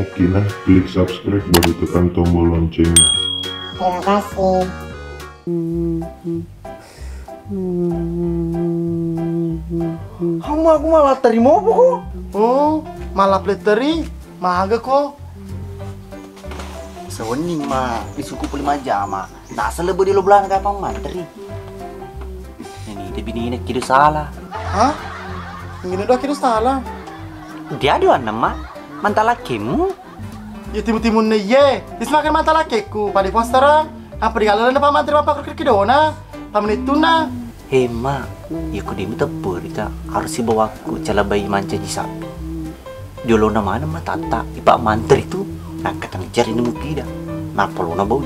Oke, nah klik subscribe baru tekan tombol loncengnya. Terima kasih. Aku malah terima apa kok? Oh, malah peliteri, maga kok. Sewening mah disuku 5 jam mah. Nah selebih di lo belang kapang manteri. Ini dia bini kira salah. Hah? Ini udah kira salah. Dia ada nama mantala kemu. Ya timun-timun nih ye. Disemakan mata lakiku. Pada postera. Apa di galan apa mantri apa kerja kedona? Pamenit tuna. Hema, ya kau demi tepur kita harus si bawaku cala bayi manca di sapi. Jolo nama nama tata ipak mantri itu. Nah katang cari ini mungkin dah. Napa lo na bau?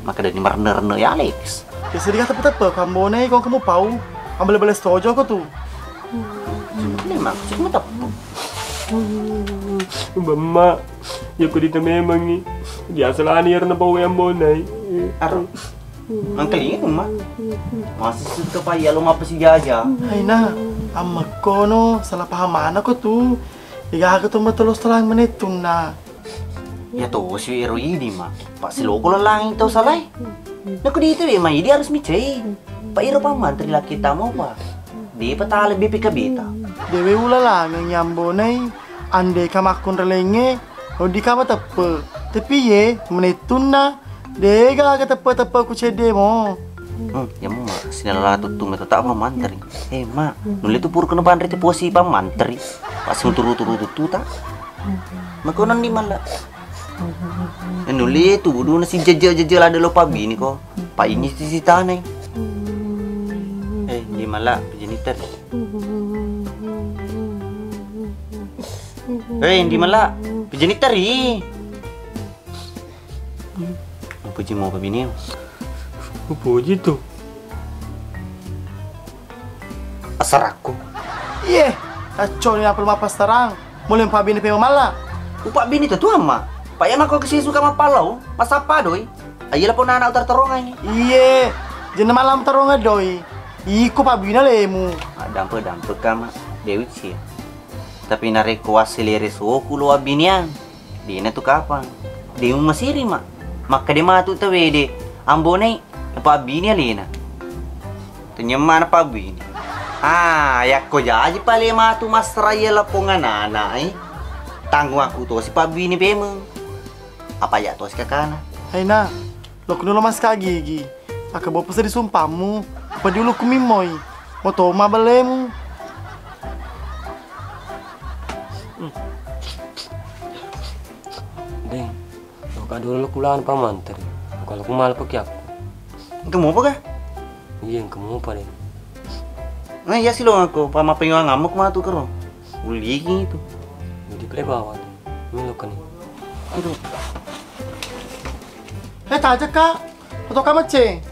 Maka dari marner ya Alex. Ya sedih kata tepe kamu nih kau kamu pau. Ambil beles tojo kau tuh. Memang cuma tepur. Mama, ya kau dita memang ni. Dia salah ni karena bau yang bonai. Aduh, angkelin mah. Masih suka payah lo ngapa sih jaja? Hai nah, amak kono salah paham mana kau tuh. Iga aku tuh betul setelah menit tuna. Ya tuh si Ero ini mah. Pak si logo lang itu salah. Nah kau dito ya mah dia harus micain. Pak Ero pamantri lah kita mau pak. Di petala lebih pika beta. Dewe ula lang yang nyambo nih. Ande kamakun relenge. Odi kama tepe. Tapi ye menit tuna. Dega ka tepe-tepe ku cede mo. Ya mah sinala tutung itu tak pamantri. Mak, nuli tu pur kena pandri te posi pamantri. Pas turu-turu tu tak. Makonan di malah. Nuli tu budu nasi jejel ada lupa bini kok. Pak ini sisi tanah. Di malah jenitor. Di malah jenitor i. Puji mau ke bini. Puji tuh. Asar aku. Iya, aco ni apa mapas terang. Mulai pak bini pe mala. Upak bini tu ama. Pak ya mah kau kesini suka mapalau. Mas apa doi? Ayolah pun anak utar terongai. Iya, jenah malam terong doi. Iku pak bini lemu. Dampe kama Dewi sih. Tapi narik kuas seliris kulo abinian. Dina tu kapan? Dia masiri mak. Maka dia matu tu wede. Ambone apa bini alina. Tenyaman apa bini. Ya ko jaji pale matu mas raya lapongan anak tanggung aku tu si pak bini pemeng. Apa ya tu si kakana? Hai na, lo kuno mas kagigi. Aka bawa pesa disumpamu. Apa dulu kumimoy. Mau toma balemu. Deng, kau dulu kulaan pamantri. Kalau aku malah pakai aku. Kamu apa kah? Iya, kamu apa deh? Nah ya sih lo aku pama pengen ngamuk mah tuh kero. Uli gitu. Jadi play bawah. Ini lo kan. Aduh. Tajak kak. Atau kamu ceng?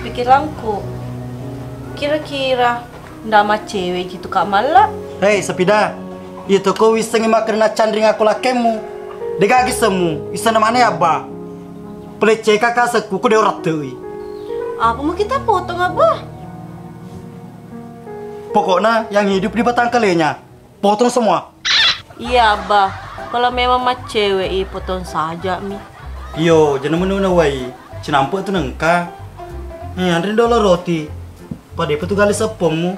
Pikiranku, kira-kira Nama cewek gitu Kak Mala. Hei sepida, itu kau bisa ngimak kena candring aku lakemu. Degagi semu, isa namanya ya ba. Pelece kakak seku ku deorat tuh. Apa mau kita potong apa? Pokoknya yang hidup di batang kalenya, potong semua. Iya Abah, kalau memang mah cewek potong saja mi. Yo, jangan menuna wai. Cinampu itu nengka. Andre dolar roti. Pada itu gali sepongmu.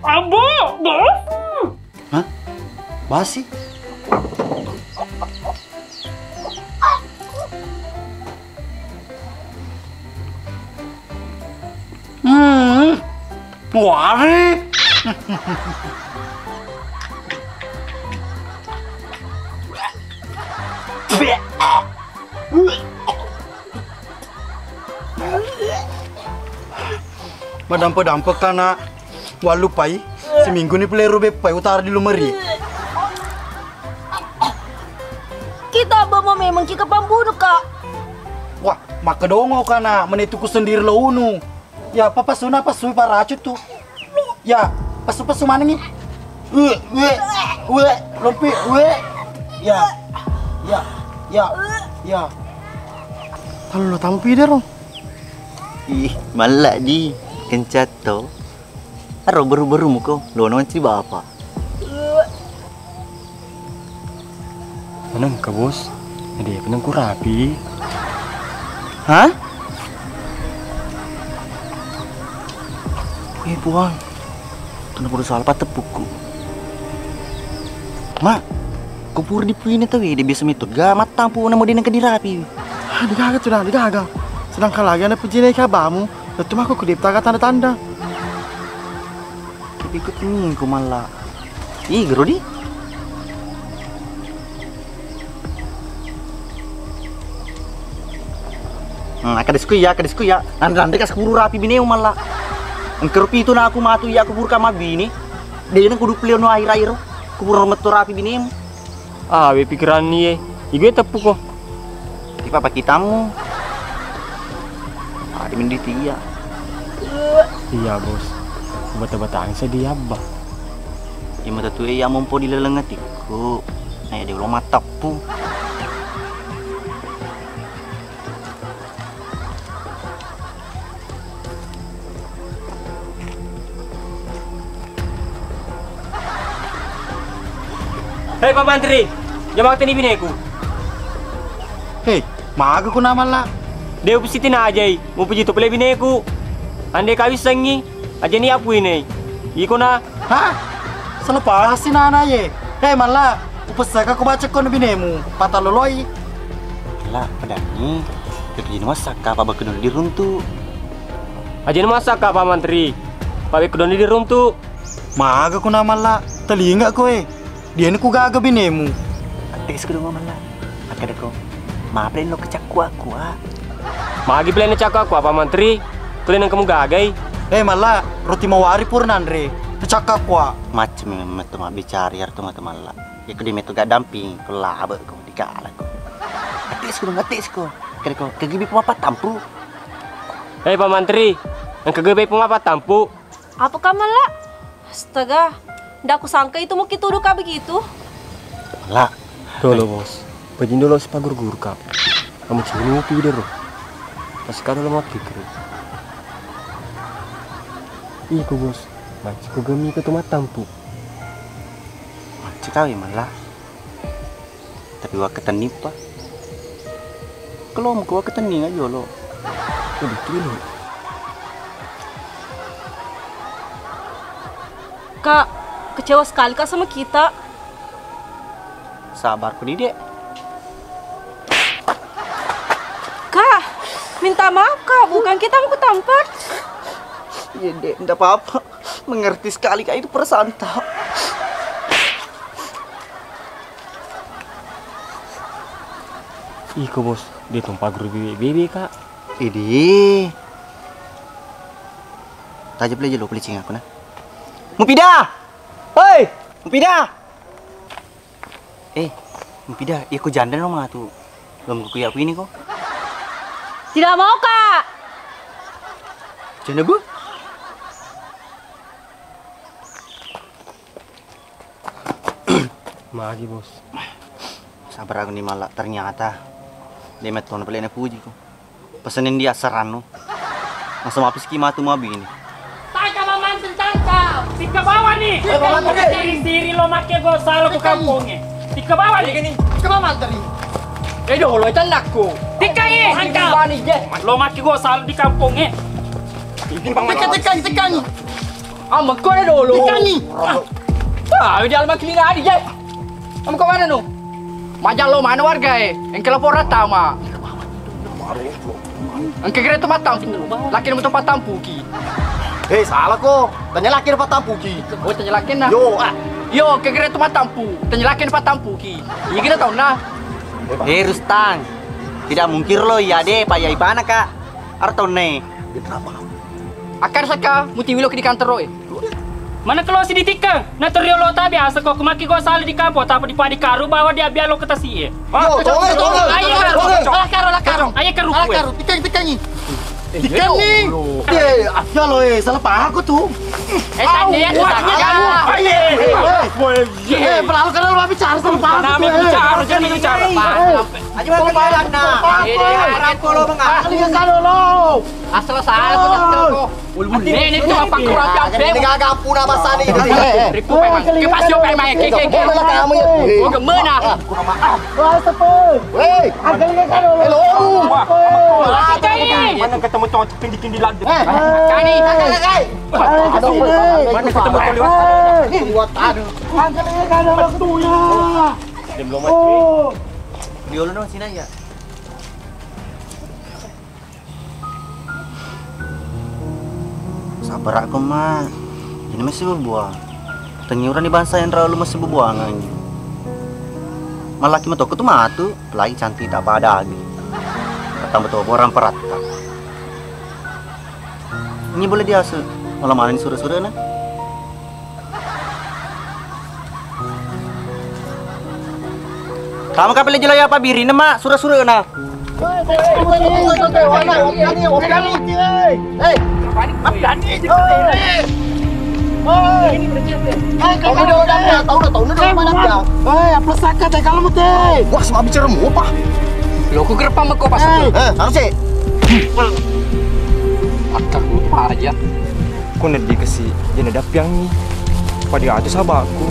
Abo, bos. Hah? Basi? Wari. Madampo-dampo karena walupai seminggu ni pelero bepai utara di lumari. Kita Abah mau memang kita pembunuh Kak. Wah, maka dongo karena menituku sendiri lo unu. Ya, papa suna pasu paracut tuh. Ya, pasu mana nih? Rompi, Ya. Kalau lo tampi deh, Rom. Ih, malah di kencat to. Aro baru-baru muko, lo non si bapa. Menang ka bos. Ada penang ku rapi. Hah? Buang. Tuna pura soal patepukku. Ma, kupur di puini tuh, dia biasa metode gamat tampu namo dinang kedirapi. Digagal sudah, digagal. Sedangkan lagi ada pejinai kabamu, itu mah aku kedipta tanda-tanda. Ikut minggu malah. Ih, Gerudi. Kadesku ya. Nanti kas kubur rapi bini malah. Engker itu na aku matu ya kubur kama bini. Dia nang kudu pleo no air. Kubur metu rapi bini. Ah, we pikiran nih. Igue tepu kok. Di papa kitamu. Ada mendit iya. Iya, bos. Bata-bataan sa di Abah. Ya mata tuh ya mompo dilelengetiku. Nah, dia ulang matapu. Hei Pak Mantri, jamak tani bineku. Hei, maga ku nama lah. Dia upsitin aja, mau puji tu pele bineku. Ande kawis sangi, aja ni apu ini. Iko na. Hah? Selepas si nana ye. Hei malah, upesaka ku baca kon binemu, patah loloi. Lah, pedani. Kerja masak apa bakal di runtu. Aja ni masak Pak Mantri. Pak kedoni di room tu. Maga ku nama lah. Telinga kowe. Dia ni ku gaga binemu. Atis kedua malah. Akada ko. Maafin lo kecak aku. Magi plan cak aku Pak Mantri. Tulen yang kamu gagai. Hei malah, roti mawari purna Andre. Cakap wa. Macam yang metu ma bicara ya tuh malah. Ya kedi metu gak damping. Kelaba ko dikala ko. Atis ko. Kira ko kegibi pemapat tampu. Hei Pak Mantri, yang kegebai pemapat tampu. Apa Kak Mala? Astaga, ndak aku sangka itu mau kita kah begitu. Lah, dulu bos. Pajin dulu si pagur-gur kap. Kamu cini mau pilih deh. Pas kado lo mau pikir. Iko bos, macam ku gemi ke tomat tampu. macam kau malah. Tapi wa keteni pa. Kalau mau gua keteni aja lo. Udah kilo. Kak, kecewa sekali Kak sama kita. Sabar ku dek. Kak, minta maaf Kak, bukan kita mau ketampar. Iya dek, enggak apa-apa. Mengerti sekali kak itu perasaan tak. Iko bos, dia tumpah guru bebe kak. Idi. Tajam aja lo pelicing aku nah. Mupida! Hei! Mupida! Pida, iya ko janda no mga tu. Belum kuya aku ini kok. Tidak mau, Kak. Janda bu? Magi bos. Sabar aku nih malah ternyata dia meton pelene puji ko. Pesenin dia serano. Masa mapis kimatu mabi ini. Tangkap mantan tangkap. Di ke bawah nih. Diri lo make gue salah ke kampungnya. Di ke bawah nih. Kenapa manteri? Edo lo tanakku. Tikai tangkap. Lo make gue salah di kampungnya. Tekan. Amak ko na dulu. Tekan nih. Ah, di alma kilina adi je. Kamu ke mana nu? Majak lo mana warga Yang kelapor tama. Ang kagre tu matampu. Laki mo tempat tampuki. Salah kok. Tanya laki dapat tampuki. Oh, tanya laki na. Yo, kagre tu matampu. Tanya laki dapat tampuki. Iya kita tahu na. Rustang. Tidak mungkin lo ya deh, Pak Yai Bana kak. Arto nih. Akar saka mutiwilo di kantor roy. Mana kalau si ditika? Na teriak lo tak biasa kok kemaki gue salah di kampung. Tapi di padi karu bawa dia biar lo ketasi. Tolong. Ayo karu. Tekan nih. Tekan nih. Asal lo salah paham aku tuh. Tanya ya Pelalu karena lo bicara salah paham. Jangan bicara. Aja mau kemarin nah. Aku lo mengapa? Asal salah ko. Ini cuma pangkurang Ini gak puna masa nih. Riku pemang. Kipas yo pemang. Ke. Kamu ya. Oh, gemena. Mana ketemu cowok tinggi lada. Kani. Mana ketemu cowok lewat. Dia lo dong sini ya. Sabar aku mah. Ini masih berbuah. Tenyuran di bangsa yang terlalu masih berbuangan. Malah kita tuh matu, pelai cantik tak pada lagi. Kata betul orang perat. Ini boleh diasuh. Malah mana sore-sore nah. Kamu kapal jelas apa biri nama sore-sore nah. Wah, semua bicara mau apa? Lo ku gerpa meko pas. Harus sih. Akar lupa aja. Kau nanti kasih jangan ada piang ni. Pada aja sahabatku.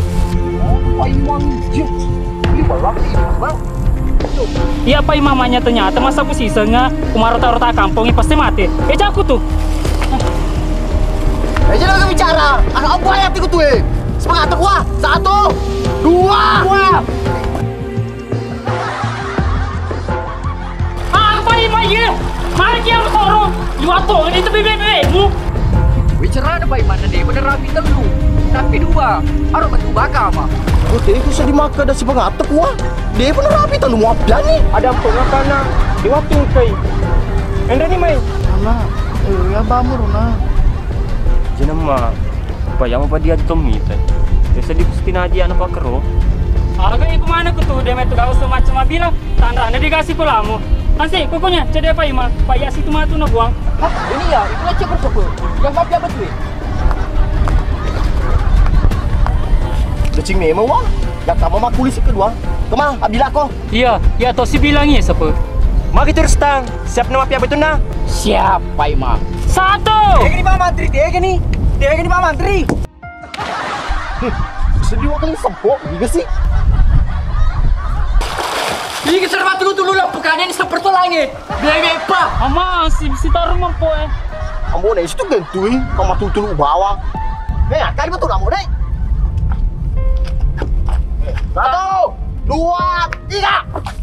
Iya apa mamanya ternyata masa aku sisa nggak kumarota-rota kampungnya pasti mati. Aku tuh. Jangan bicara. Anak apa yang tiku tuh? Semangat gua. 1, 2. Apa ini? Mari kita korong. Liwat ini tapi bebekmu. Bicara ada baik mana deh, bener rapi telu. Tapi dua, harus batu baka mah. Oh, dia itu sedih maka ada si pengatek gua. Dia pun rapi tahu mau apa nih? Ada pengakana di waktu kai. Anda ni mai. Anak, ya bamur nah. Jangan mah. Supaya apa dia tomit. Biasa dipustin aja anak pakero. Harga iku mana ku tuh dia metu gak usah macam bilang. Tanda anda dikasih kulamu. Nanti kukunya cedek apa ima? Pak Yasi itu matu na buang. Ini ya, itu aja bersebut. Yang maaf ya betul. Decing memang wah. Dah kamu mah kulis kedua. Kemah, abila ko. Iya, ya toh si bilangnya siapa? Mari terus tang. Siap nama piapa itu nah. Siapa ima? 1. Dia ni Pak Menteri, dia ni Pak Menteri. Sedih waktu sempok, juga sih. Ini keserba tulu lah, bukan ini seperti lagi. Dia apa? Ama si taruh mampu Ambo nih itu gentui, kamu tulu bawah. Kali betul ambo deh. 1, 2, 3.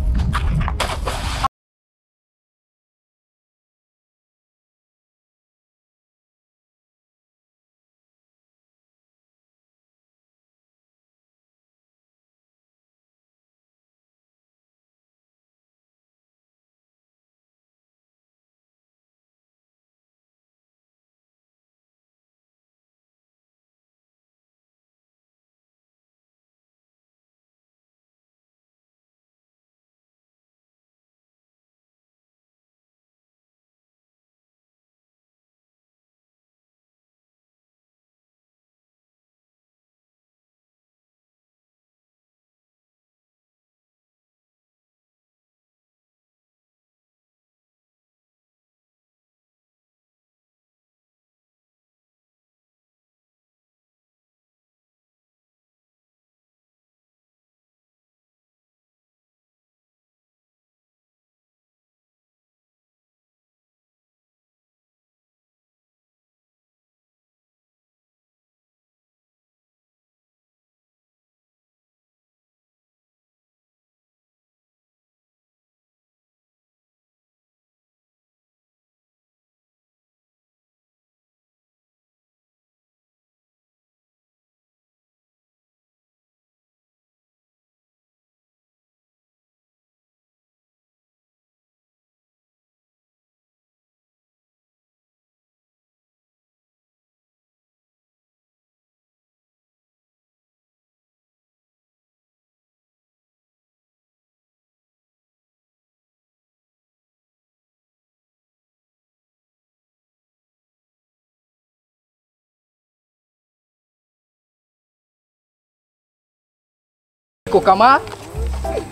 Ko kama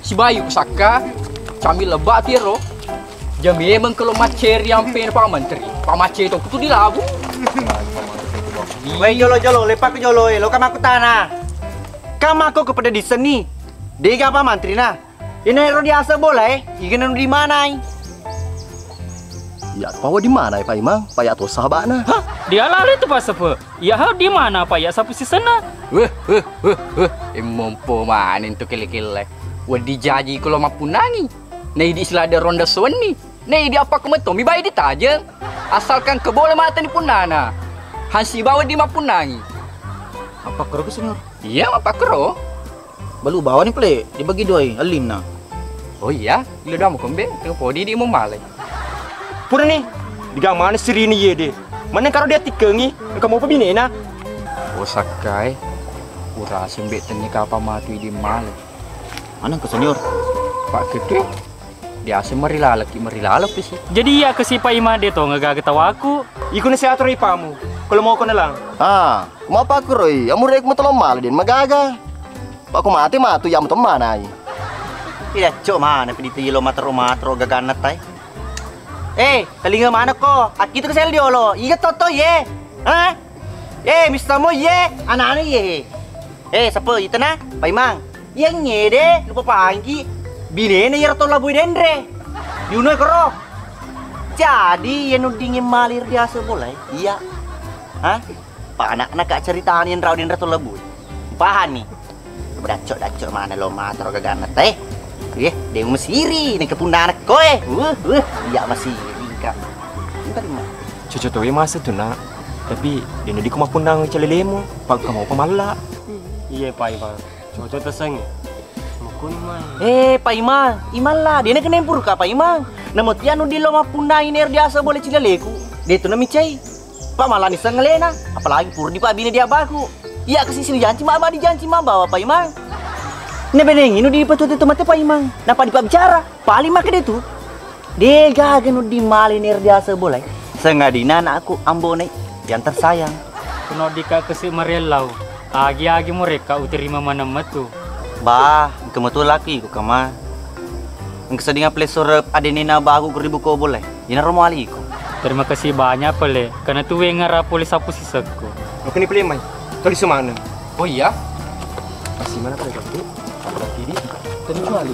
si Bayu kusaka sambil lebak tiro. Dia memang kalau maceri yang pen Pak Menteri. Pak Maceri itu kutu dilabu. Wei jolo lepak ke jolo lo kam aku tanah. Kam aku kepada di seni. Dega apa mantri nah. Ini ro di asa boleh. Ikan di mana? Ya, pawa di mana ya Pak Imang? Pak ya tuh sahabatna. Hah? Dia lari tu pas apa? Ya hal di mana Pak ya sapu si sana? Emompo manin tu kile-kile. Wadi jaji kalau mapunangi. Nei di selada ronda soni. Nei di apa kemeto mi bayi ditajeng. Asalkan keboleh mata ni punana. Hansi bawa di mapunangi. Apa kero ke senyor? Iya, apa kero? Balu bawa ni play, dibagi dua alim na. Oh iya, gila dah mau kembe, tengok podi di memalai. Pura ni, digang mana siri ni ye de? Mana karo dia tikengi, kamu apa bini na? Oh sakai, pura sembek tanya kapa matu di malai. Mana ke senyor? Pak Keke, dia asem merilalak sih. Jadi ya ke si Pak Ima dia tu ngagak ketawa aku. Iku na siya atur ipamu. Kalau mau kau na lang. Ah, mau apa aku Roy? Amu rek mo tolong mal din magaga. Pak aku mati matu yang teman ay. Iya, cok mana pediti lo matro gaganat tay. Telinga mana ko? Aki tu kesel diolo. Iya toto ye. Hah? Mister mo ye. Anak-anak ye. Siapa itu na? Pak Imang. Yang ye deh, lupa panggi. Bine na yer to labu dendre. Diunoy karo. Jadi yang nudingin malir biasa boleh? Iya. Hah? Pak anak-anak kak ceritaan yang raw dendre to labu. Pahan nih. Dacok mana lo matro gaganat dia mesiri nih kepundanak koe. Iya mesiri kak. Entar mah. Cucu tu masa tu nak. Tapi dia ni di kumah pundang celelemu. Pak kamu pemala. Iya Pak Ima. Cucu terseng. Makun mai. Pak Iman lah. Dia nak kenempur kak Pak Iman. Namun tianu di lo mapundang ini biasa boleh celeleku. Dia tu nak micai. Pak malah ni sengelena. Apalagi pur di Pak bini dia baku. Iya ke sini janji mama di janji mama bawa Pak Imang. Ini beneng ini di patut itu mati Pak Imang. Napa di Pak bicara? Paling mak dia tu. Dia gagan di malinir biasa boleh. Sengadina aku ambone yang tersayang. Kuno dika ke si Mariellau. Agi-agi mereka uterima mana metu. Bah, kemetu laki ku kama. Kesedingan plesor adenina bagu ribu ko boleh. Ina romali ko. Terima kasih banyak pele. Karena tu ngara polis sapu sisekku. Oke ni pilih mai. Tulis mana? Oh iya? Masih mana pada kamu? Berarti di terjuali.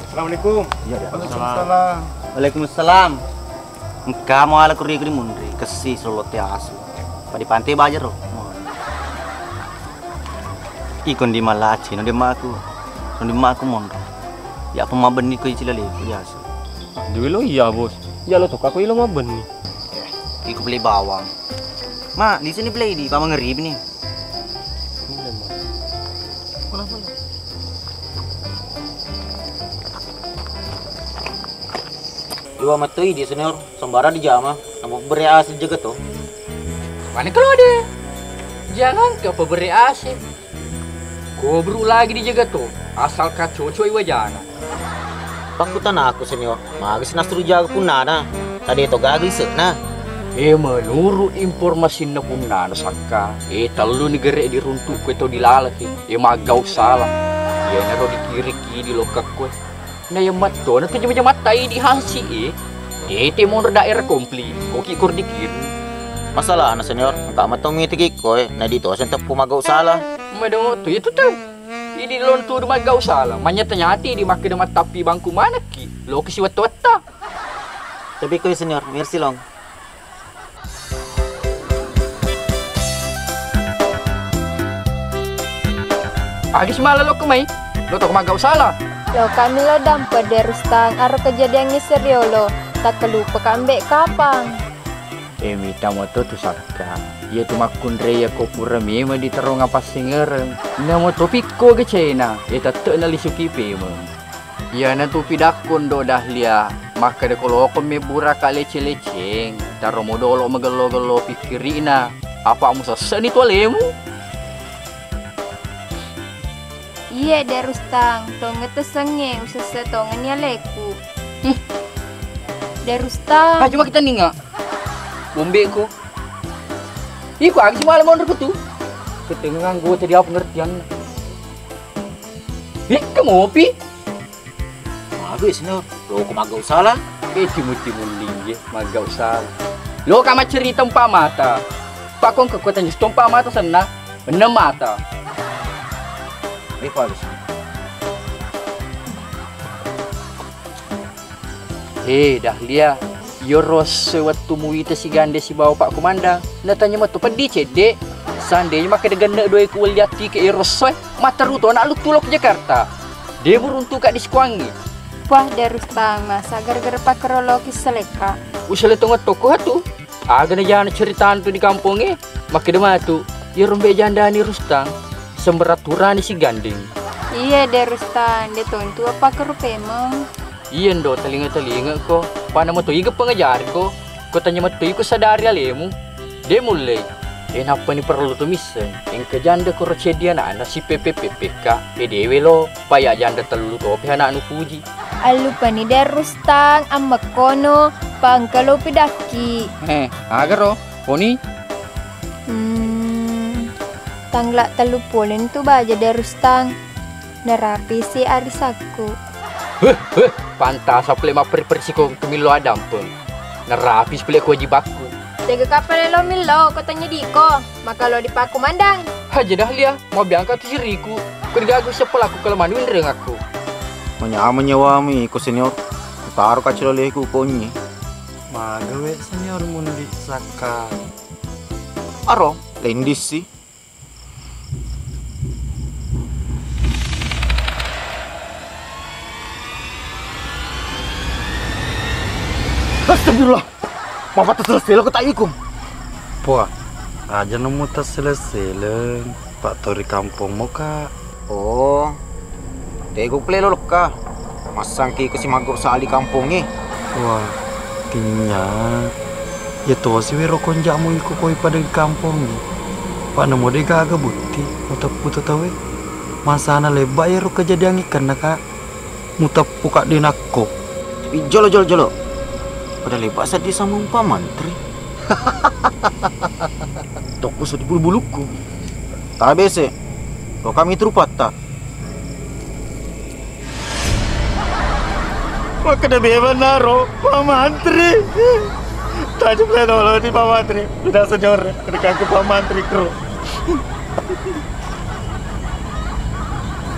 Assalamualaikum. Iya, Waalaikumsalam. Waalaikumsalam. Kamu ala kuri mundri kesi solote asu. Pada pantai bajar roh. Ikon di malaci, no di maku mondro. Ya pemaben ni ko icilale biasa. Dulu iya bos. Ya lo tok aku ilo maben ni. Iku beli bawang. Ma, di sini beli di Pamang Ngerib nih. Dua matui di senior sembara di jama. Namu bereaksi juga tuh. Mana kalau ada? Jangan ke bereaksi. Kau beru lagi dijaga tuh. Asal kacau cuy wajana. Pakutan aku senyor. Magis nastru jaga pun nana. Tadi itu gagis nah. Menurut informasi na pun na saka, talo ni gere di runtuk ko ito dilalaki, magaw salah. Naro di kiri di lokak ko. Na mato, na tujuh macam matai di hansi mo daerah kompli, koki kur di kiri. Masalah na senyor, tama tong mitikik ko na dito asan tak pumagaw salah. Madamo to, ito to. Ini lon tu magaw salah, manyata-nyati di makin matapi bangku mana ki, lo kisi wata-wata. Tapi ko senyor, merci long. Agis malah lo kemai, lo tak magaw salah. Lo kami lo dampa derustang aro kejadiannya seriolo, tak kelupa kambek kapang. Mita mo to saka. Ia tu makun reya ko pura mema di terong apa singereng. Na mo to pikko ke China, tak na lisuki pema. Ia na tu pidakon do dahlia, maka de kolo ko me bura ka lece-leceng. Taro mo dolo magalo-galo pikirina. Apa mo sa seni to lemu? Iya derustang, tonge tesenge usese tonge leku. Derustang. Cuma kita ninga. Bombe ko. Iku agi malam mondor ko tu. Ketengah nganggo tadi apa pengertian. Kamu pi? Bagus senior. Lo aku magau salah. Timur-timur linggi, magau salah. Lo kama cerita empat mata. Pak kong kekuatan just empat mata sana, 6 mata. Bagus. Dahlia. Yo rose waktu muita si gande si bawa Pak Komandang. Natanya mah tu pedi cedek. Seandainya makai dengan dua ikut liati ke Erosoy, mata ruto nak lu tulok Jakarta. Dia beruntung kat di Sekuangi. Wah, Darustang, masa gara-gara pakrologi seleka. Usah tengok toko tu. Agak jangan ceritaan tu di kampung Makai demah tu. Ya rombek janda ni Rustang. Semberaturan si ganding. Iya, Darustang, dia tu apa kerupa emang. Iya ndo, telinga ko. Pana mo tu iga pengajar ko. Ko tanya mo tu iku sadari alemu. Dia mulai. Kenapa ni perlu tumisan? Yang ke janda ko rocedia na si PPPPK. PDW lo, paya janda telulu to anak nu puji. Alu pa ni Darustang, amak kono, pangkalo pidaki. Agar ro, poni? Tanglak telu polen tu baja Darustang. Narapi si arisaku. Pantas apa lema persi ko kemilo adam pun. Narapi sepelek kewajibaku. Jaga kapal lo milo, katanya Diko. Maka lo di Pak Komandang. Haja Dahlia, mau biangkat tu siriku. Kau digagu sepelaku kalau manduin reng aku. Menyawami ko senior. Taruh kacil leku konyi. Magawe senior mundi saka. Aro, lendis sih. Astagfirullah. Mama tak selesai aku tak ikut. Puah, aja nemu tak selesai Pak Tori kampung muka. Oh, tegu plelo lokka. Masang ki kasi magor sa ali kampung Wah, kinya. Ya to si wero konjamu iku koi pada di kampung ni. Pak nemu de gaga buti, putu tawe. Masana lebak ya ro kejadian ikan nak. Mutapu kak dinako. Jolo. Pada lepas saja sama Pak Mantri. Toko sudah bulu-buluku. Tak bese. Kau kami terupat tak? Maka dah benar ro Pak Mantri. Tajuk saya dulu di Pak Mantri. Sudah senior dekat ke Pak Mantri kro.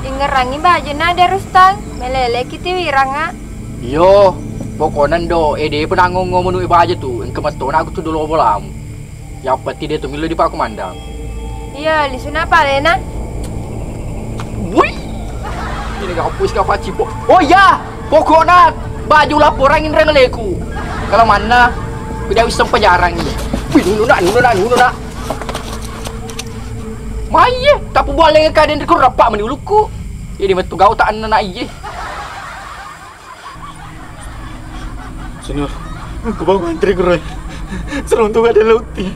Ingerangi baju na Darustang. Melele kita wiranga. Yo. Pokoknya do, dia pernah ngomong ibu aja tu, engkau matona aku tu dulu bolam. Yang pasti dia tu milo di Pak Komandang. Iya, lisun apa Lena? Wih, ini kau hapus kau paci po. Oh ya, pokoknya baju laporangin rengleku. Kalau mana, tidak bisa penjarang ini. Wih, nuna. Maya, tapi boleh ngekaden kau rapak menuluku. Ini betul kau tak anak iye. Senior, aku Pak Mantri Groy. Seruntuk ada lauti.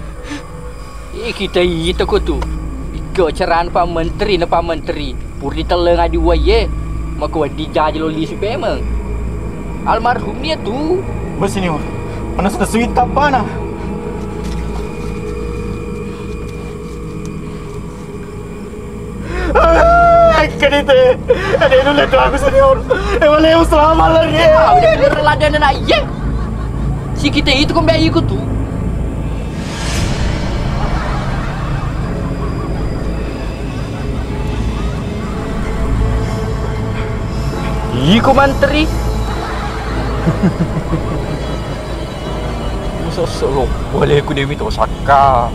Kita ko tu. Iko cerahan Pak Menteri na Pak Menteri. Puri teleng adi waye. Maka wadi jaji lo li memang. Almarhum dia tu. Mas senior, mana sudah suit apa na? Kadite, ada yang lihat aku senior. Emang lewat selama lagi. Udah bener ladan na iye. Si kita itu kau bayi tu. Iko Mantri. Sosok boleh aku demi tu saka.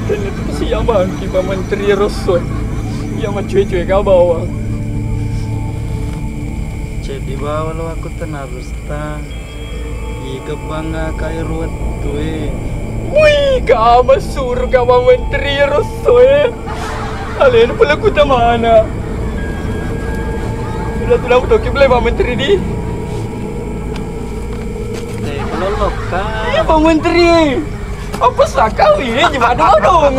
Dan itu siapa Pak Menteri Rosoi yang mencuci kau bawang. Jadi bawa lo aku tenarus ta. Ika bangga kaya ruat tu Wih, kau masuk ke Pak Menteri Rosoi. Kalian pula aku tak mana. Sudah aku tak boleh Pak Menteri ni. Kalau lo Iya Pak Menteri. Apa sakau ini gimana dong?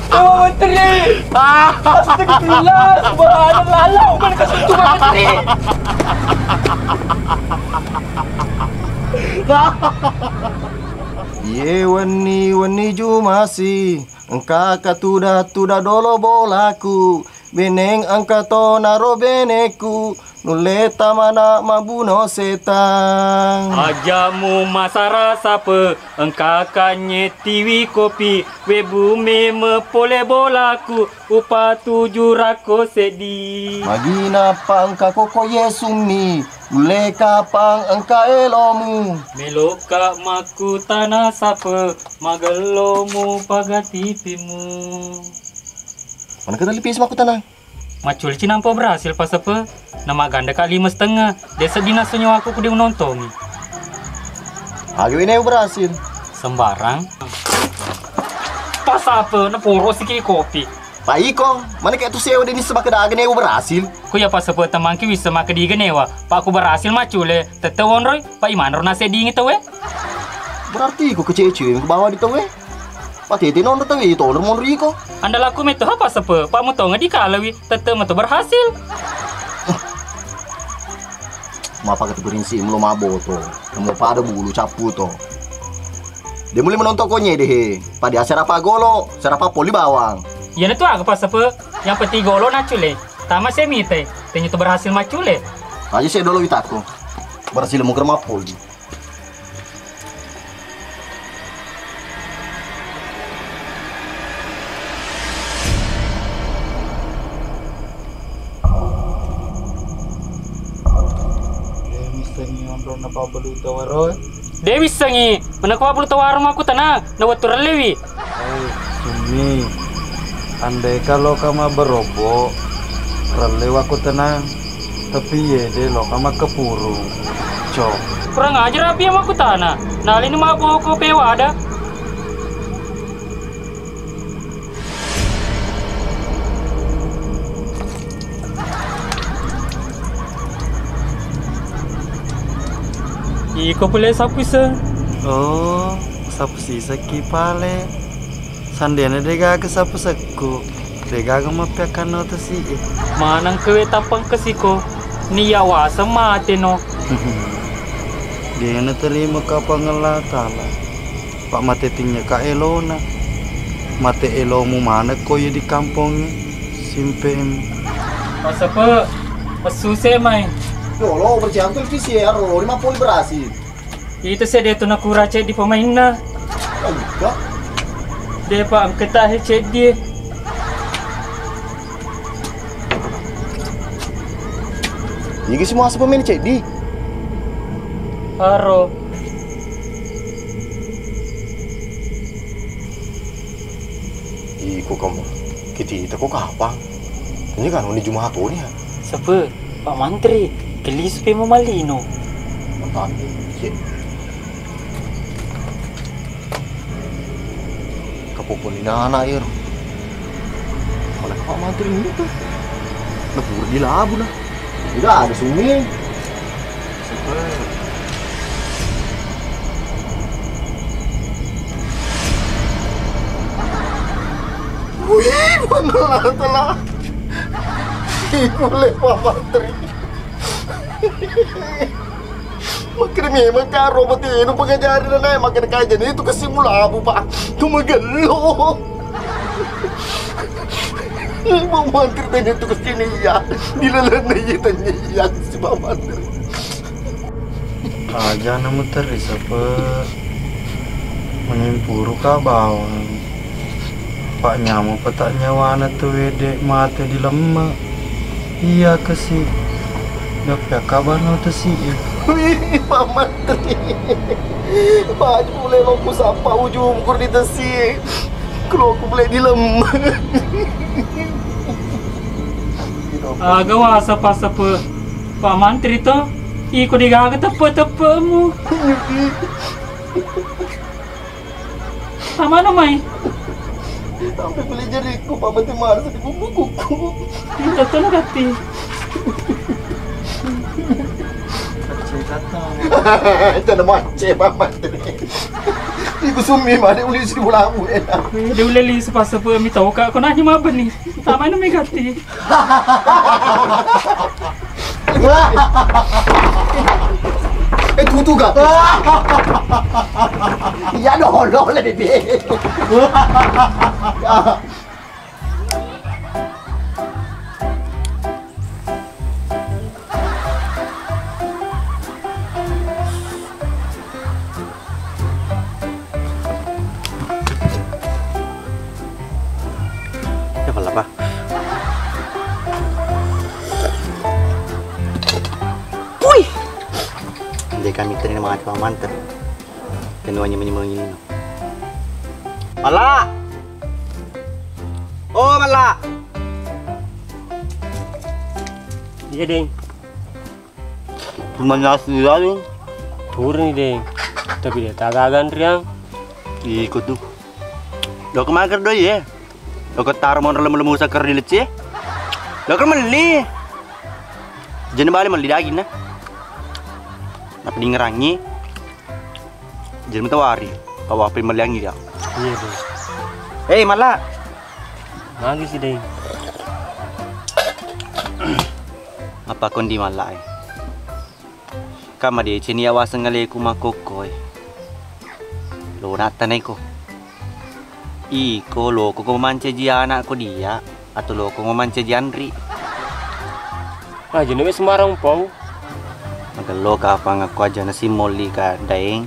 Pak Menteri. Astagfirullah, subhanallah, bukan kesentuh Pak Menteri. Ye wani jumasi, engka tuda dolo bolaku, beneng angka to naro beneku, nuleta mana mabuno setang. Ajamu masara sapa, engka kanye tiwi kopi, webu meme pole bolaku, upa 7 rako sedi. Magina pa angka koko yesumi, ule kapang angka elomu. Meloka maku tanah sapa, magelomu pagatipimu. Mana kita lipis maku tanah? Macul cinampo berhasil pas apa? Nama ganda kali 5,5. Desa dinas senyawa aku kudu nontongi. Agi ini berhasil. Sembarang. Pas apa? Na poro sikit kopi. Pak Iko, mana kayak tu sewa ini sebab kedagan yang berhasil. Ku ya pas apa teman ki bisa mak di genewa. Pak aku berhasil macule. Tetewon roy. Pak Iman ro nase dingin tu we. Berarti ku kecil-kecil yang ke bawah di tu we. Pak Titi non tu we itu orang mon Riko. Anda laku metu apa sepe? Pak mu tonga di kalawi. Tetep metu berhasil. Mapa kata berinsi melo mabo to. Kamu pada bulu capu to. Dia mulai menonton konye deh. Pada acara apa golo, acara apa poli bawang. Ya tu aku pas apa? Yang penting golo nacule. Tama semite. Tenyu tu berhasil macule. Aja saya dulu itaku. Berhasil mau kerma poli. Dewi sangi, mana kau perlu tawar aku tanah, nawat turun lewi. Sumi, andai kalau kamu berobo, relewa aku tenang. Tapi ye deh lo kamu kepuru, cok. Kurang ajar api yang aku tanah. Nah ini mah bawa kau pewa ada. Iko pula sapu se. Oh, sapu si seki pale. Sandiana dega ke sapu seku. Dega ke mapiakan no tu si. Manang kewe tampang kesiko. Niyawa semate no. Dia na terima ka pangalatala. Pak mate tingnya ka elona. Mate elomu mana ko ye di kampung simpem. Pas apa? Pasuse mai. Lo berjam televisi ya, lo 50 berhasil. Itu saya dia tu nak kurang cek di pemain na. Enggak. Dia pak ketah cek dia. Ini semua asal pemain cek di. Haro. Iko kamu. Kita kok kapan? Ini kan ini Jumat ni ya. Siapa? Pak Mantri. Kelis pe mamalino. Mantap. Kapopon na anak air. Mana Pak Mantri ini tuh? Lebur di labu lah. Tidak ada sungai. Wih, mana telah. Ikut Pak Mantri. Makin memang karo mati ini pengajaran na makin kajian itu kesimulabu pak tu magalo. Pak Mantri tanya tu kesini ya dilalan na tanya ya si Pak Mantri. Aja namu teris apa mengimpuru ka bawang. Pak nyamu petak nyawana tu wedek mate di lemak. Iya kesi. Dapat kabar no tu si. Wih, Pak Mantri. Pak boleh loku sapa ujung kur di tesi. Kalau aku boleh dilemah. Gawa sapa-sapa. Pak Mantri tu iko digaga tepe-tepemu. Sama namai. Sampai beli jariku Pak Mantri marah di buku-buku. Kita tolong hati. Jangan macam Pak Mantri. Iku sumi mana ulis di bola aku enak. Dia uleli sepas-sepa mi tahu kak kau nanya apa ni? Tak mana mi gati. Tutu gak? Iya dong, lah dede. Ya malah pak. Wih, hindi kami ito rin mga pamantap. Kinuha niya manimangin. Mala! Oh, Mala! Iya, Deng. Pumanas nila yun. Turun nih, Deng. Tapi dia tagagan riang. Ikut tuh. Lo kemakan doi ya. Lo ketaro mau lemu-lemu sa kerdilit sih. Lo kan meli. Jangan balik meli daging nah. Apa di ngerangi? Jangan tawari. Kau apa yang meliangi dia? Iya, Deng. Hei, Mala. Lagi sih, Deng. Apa kondi Mala eh? Kama dia cini awasan ngale ku makokoy. Lo natanay ko. Iko lo ko manca ji anak ko dia atau lo ko manca ji Andri. Ah, jenenge Semarang pau. Magalo ka pa nga ko aja na si Molly ka daeng.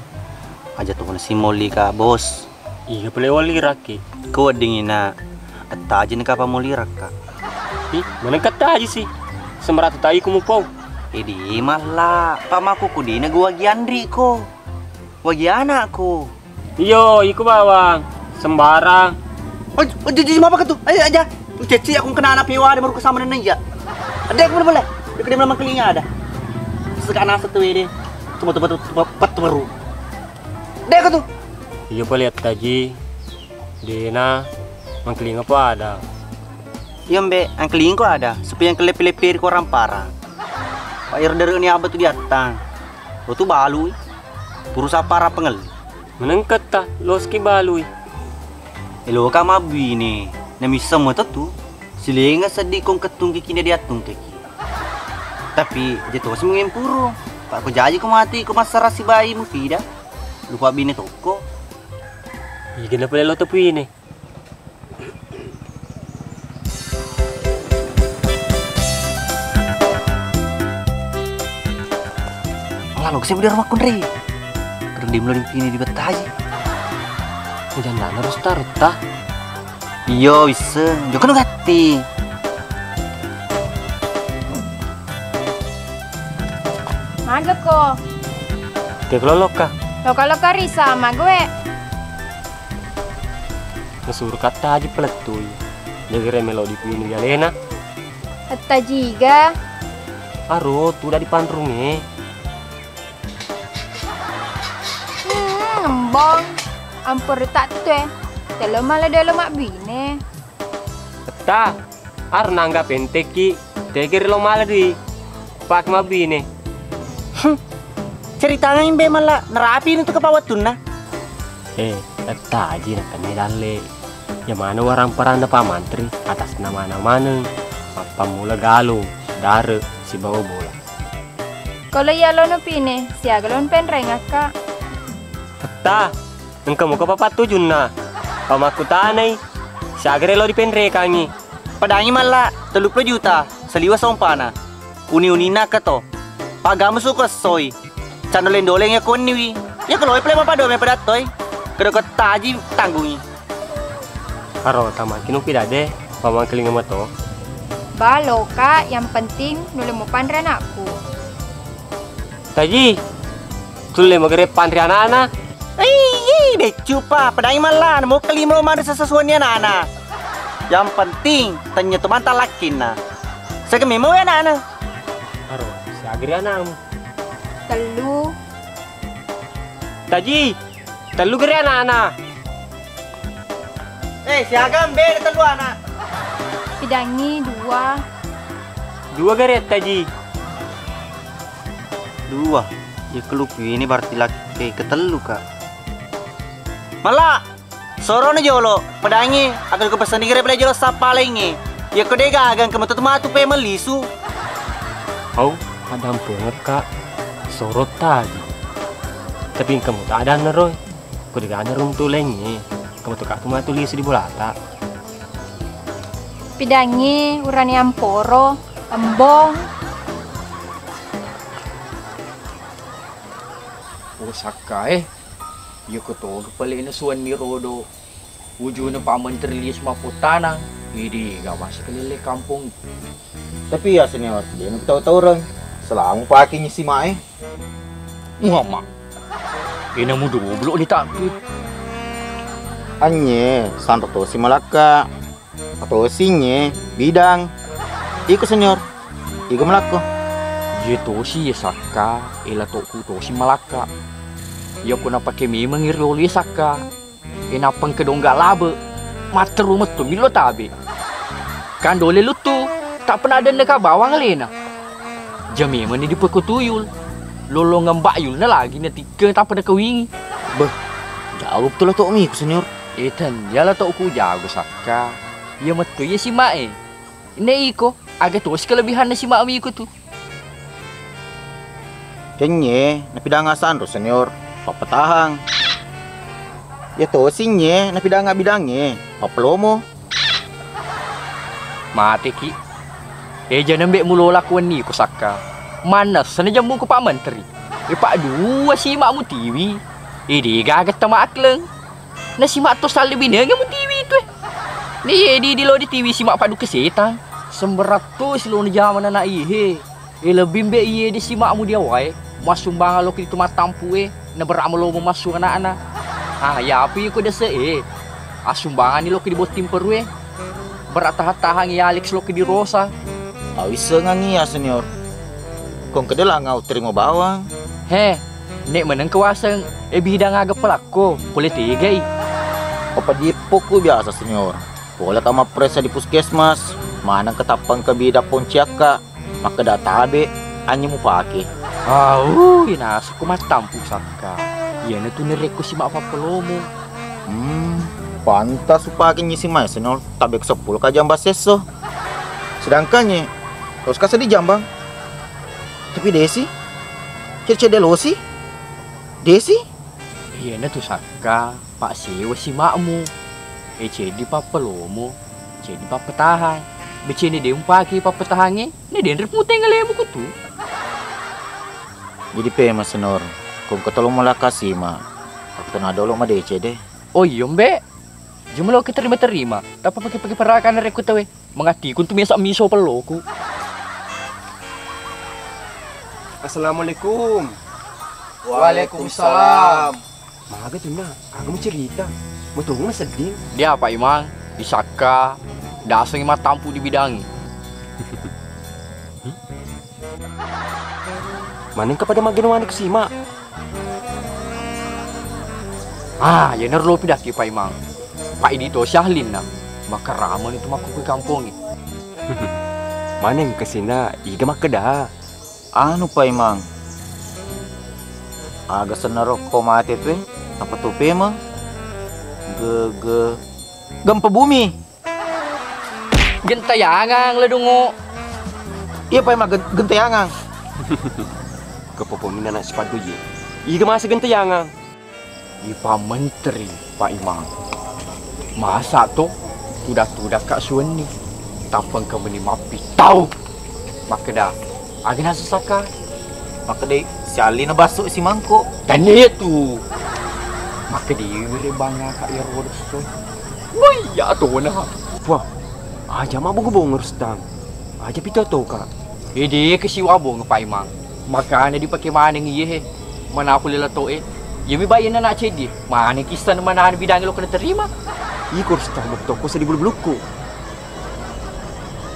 Aja to na si Molly ka bos. Iya pala wali raki. Ko dingin na at aja na ka pa Molly ka. Ih, mana kata aja sih. Semerat tayo ko mo pau. Di malah pamaku ko di nagwagi Andri ko. Wagi anak ko. Iyo, iku bawang. Sembarang. Oh, jadi apa tuh? Ayo aja. Ceci aku kena anak piwa ada baru kesama nenek ya. Ada aku boleh. Dia kena memang kelinga ada. Sekarang satu ini. Cuma tuh baru. Ada aku tuh. Iyo pa lihat tadi. Dina, mangkeling apa ada? Iya mbe, ang keling ko ada. Supaya yang kelep-lepir ko orang parah. Pak dari ini abad tuh datang. Lo tuh balu. Purusa para pengel. Menengket ta, loski baluy. Elo ka mabi ni. Namisa mo tu. Silinga sedih kong ketung kiki dia tung kiki. Tapi jatuh si mungkin puro. Pak ko jaji ko mati ko masara si bayi mo pida. Lupa bini toko. Iya pala lo tapi ini. Lalu kasi di rumah kunri. Kadang di mulai pini di betaji. Jangan harus taruh tah. Iyo bisa. Joko nugati. Maga ko. Loka. Loka risa sama gue. Nasuruh kata aja peletuy. Negeri melodi pini ya Lena. Hatta jiga. Aro, tuh udah dipandrungi. Ngembong. Ampur tak tuh Telo malah delo mak bine. Ta, ar nanggap enteki. Tegir lo malah di. Pak mak bine. Ceritanya imbe malah nerapi itu kepawatun nah. Ta aja nak kena dale. Ya mana orang peranda pamantri atas nama mana. Apa mula galuh, dare si bawa bola. Kalau ya lo no pine, siaga lo penreng akak. Ta, engkau mau ke papa tujun na. Pamaku tanay, siagre lo di penre kangi. Padangi malah 30 juta, saliwa sompana. Uni-uni na ka to. Pagamo suko soy. Candoleng-doleng ya koniwi. Ya kalau play apa do me padatoy. Kada ko taji tanggungi. Karo tama kinung pidade, pamangkeling mo to. Balo kak, yang penting nuli mo pandran aku. Taji, tulle magre pandran anak. Becu pa, padangi malah mau kelima lo mana sesuatu anak. Yang penting tanya teman talakin na. Saya kememo ya anak. Karo, si agri anakmu. Telu. Taji, telu gere anak-anak. Si agam beda telu anak. Pidangi 2. 2 gere taji. 2. Ya kelupi ini berarti laki ketelu kak. Malah soro na jolo padangi agar ko pesan digere pala jolo sa palingi. Ya ko dega agan kamu tuh matu pe melisu. Oh, padam banget kak. Sorot tadi. Tapi kamu tak ada Roy. Kau tidak ada rum tulengnya. Kamu tuh kak cuma tulis di bolata. Pidangi urani amporo, ambong. Oh saka ya ko to kepala na suan ni Rodo. Uju na pa menteri semua putana. Hindi gawa sa kalile kampung. Tapi ya senior, dia nak tahu-tahu orang. Selama pakai si Mae. Muhammad. Ina mo dublo ni takut. Anye, santo to si Malaka. Atau sinye bidang. Iko senior. Iko Malaka. Jito si Saka, ila to ku to si Malaka. Ya ko na pakai mi mangiroli Saka. Ina pang kedongga labe. Materu metu milo tabe. Kan dole lutu, tak pernah ada neka bawang lena. Jami mani di pekutuyul. Lolo ngambak yul na lagi na tiga tak pada kawingi. Beh, jauh betul lah tok mi senior. Etan, yala tok ku jago Saka. Ya metu ya si Mae. Ini iko, agak tu kelebihan na si Mae mi iko tu. Kenye, napidangasan ro senior. Papatahang. Ya to sinye, napidanga bidangnya. Paplomo. Mati ki. Jangan ambek mulu lakuan ni ko Saka. Mana sana jamu ko Pak Menteri. Pak dua si mak mu TV. Dia gagat tama akleng. Na si mak to sal lebih nang mu TV tu. Ni di lo di TV si mak padu kesehatan. 100 lo ni zaman anak ihe. Lebih mbek ye di si mak mu dia wae. Masumbang lo ki tu matampu na beramal lo masuk anak-anak. Ya api ko desa sumbangan ni lo ki di bot timper beratah-tahang ya Alex lo ki di Rosa. Awis ngangi ya senior. Kong kedela ngau terima bawang. Nek menang kewasang bidang agak pelako, boleh tiga Apa di poku biasa senior. Boleh tama presa di puskesmas, mana ketapang ke bida Ponciaka, maka data abe hanya mu pakai. Inasu ko matampu Saka. Yan na tu nireko si mak papalomo. Pantas upake si Mae senior, tabek 10 ka jambang seso. Sedangkannya, terus kasa di jambang. Tapi Desi, cerce delosi, Desi. Iya na tu Saka, pak sewa si makmu. Jadi papalomo, jadi papatahan. Becini dia umpaki papatahannya, ni dia nrepute ngalemu ko tu. Jadi pema senior, kung katulong malakasi ma, waktu na dolo ma DC deh. Oh iya mbak. Jumlah kita terima-terima, tapi pakai perakan dari aku tahu mengati kun tu biasa miso peloku. Assalamualaikum. Waalaikumsalam. Maga tu na, aku mau cerita. Mau tunggu sedih. Dia apa Imang? Di Saka, dasang imah tampu di bidangi. Maning kepada maginawan ko si Mak. Ya nerlo pidaki Pak Imang. Pak ini to Syahlin na. Maka raman itu maku ke kampung ni. Maning kesina iga makada. Anu Pak Imang. Aga senaro ko mati tu apa tu pema? Gempa bumi. Gentayangang lah dungo. Iya Pak Imang gentayangang. Kepopomin anak sepatu je. Iga masa gentayangang. Pak Menteri Pak Imang. Masa tu tudak kak suan ni tapang ke beni mapi tahu. Maka dah agak nasa Saka. Maka deh siali na basuk si mangkok. Dan itu. Maka dia beri banyak kak ya roda soy. Woi ya tu na. Wah. Aja mah bong Rustam. Aja pita tu kak. Dia kesiwa bong Pak Imang. Maka anda dipakai mana ngiye mana aku lela tu Yumi bayi na nak cedi. Mana kisah mana bidang lo kena terima. Iko Rustam toko sa di bulu-buluko.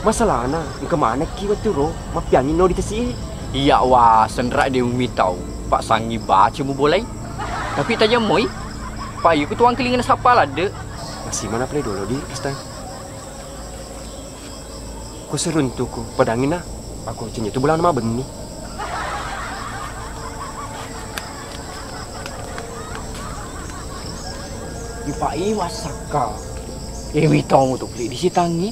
Masalah na, ke mana kiwat tu ro? Mapiangin no di tasi. Iya wah, sendrak dia umi tahu. Pak sangi baca mu boleh. Tapi tanya moi. Pak yu tuang kelingan siapa lah de. Masih mana play dulu di Rustam. Ko seruntu ko padangin na. Aku cinya tu bulan nama benih. Pak Saka. Emi tahu tu beli di sitangi.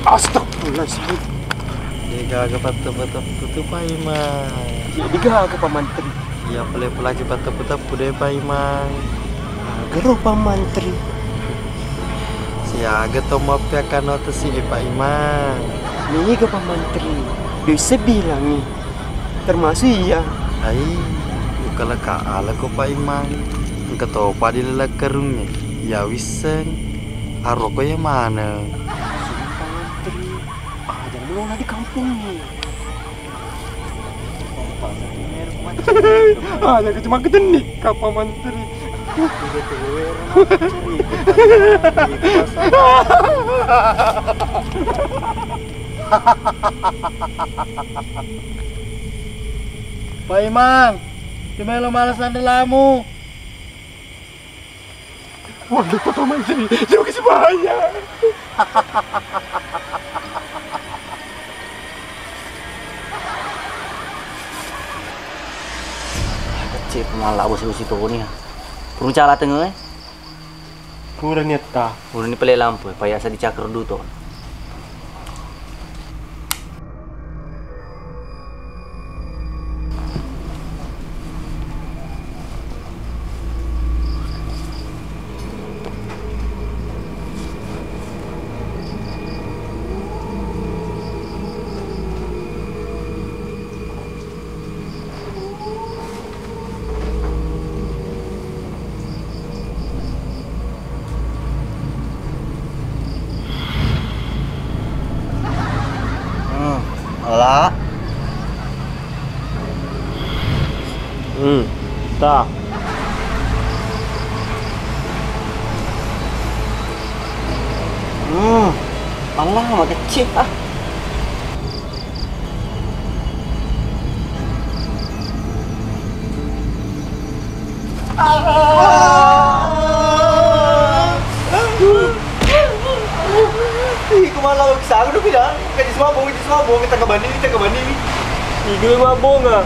Astagfirullahaladzim. Dia gagap patah-patah Pak Imang. Jadi gagap Pak Mantri. Iya pelaki patah-patah deh Pak Imang. Gero Pak Mantri. Siaga tomo piakan nota si Pak Imang. Nih ke Pak Mantri. Bisa bilang nih. Termasuk iya. Hai, kalau kaala ko Pak Imang. Ketopa di lelak kerungnya. Ya wiseng. Aroko yang mana? Jangan melona di kampung nih. Jangan cuma kejenik Pak Mantri. Pak Imang, cuma lo malasan delamu. Waduh Pak Mantri, terima kasih banyak. Kecil malah bos-bos itu nih. Kurang cala tengah. Kurang nyata. Kurang ni pelai lampu, payah saya dicakar dulu tuh. Alah. Tak. Allah mah kecil ah. Malah kesana udah pindah. Kayak semua bohong, kita ke banding. Iku mabong ah.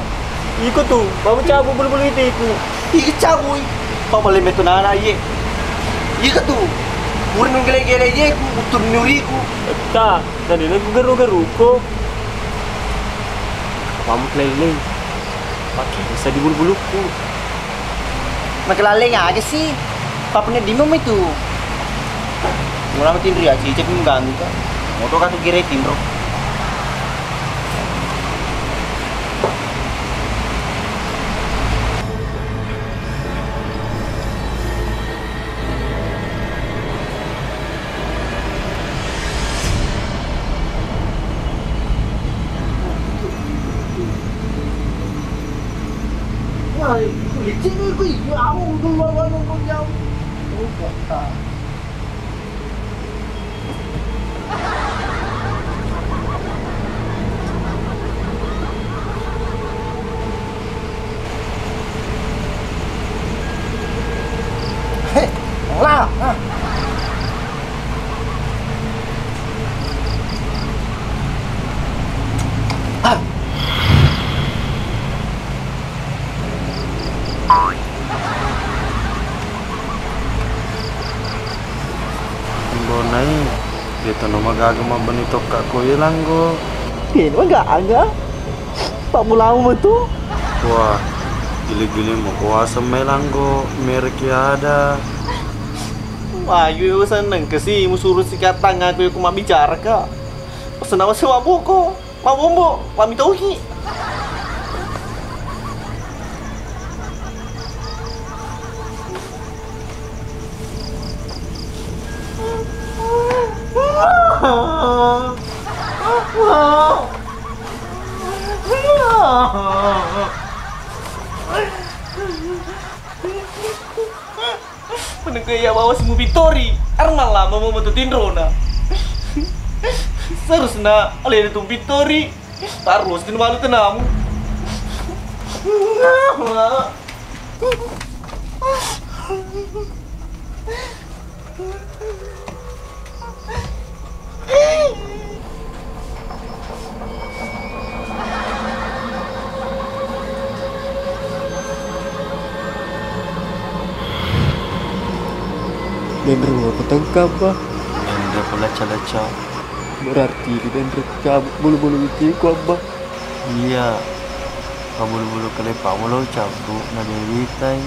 Ikut tuh, mau cabut bulu-bulu itu ikut. Iya cabut. Papa lembet tuh nana ye. Iya tuh. Murni gele-gele ye, turun nyuriku. Tak, tadi aku geru-geru kok. Kamu keliling. Pakai bisa di bulu-buluku. Makelaleng aja sih. Papanya dimum itu. Mula matiin ria sih, cek mengganggu kan. Motor kan tuh giretin bro. Bonai, kita nama gagal mah benito kak ko hilang go. Ini mah gak. Pak Mulamu tuh. Wah, gili-gili mau kuasa melang go, merek ada. Wah, yo seneng ke sih, musuh sikat tangan aku mau bicara kak. Pesan apa sih mabuk kok? Mabuk, pamit tohi. Penegaya bawa semua Victory, Arman lah mau membentutin Rona. Seharusnya oleh itu Victory, harus dan malu tenang. Membro aku tangkap bah. Enda pelaca-laca. Berarti dan cabut bulu-bulu itu Abah. Iya. Kabulu-bulu kelepa mulo cabut na dewitai.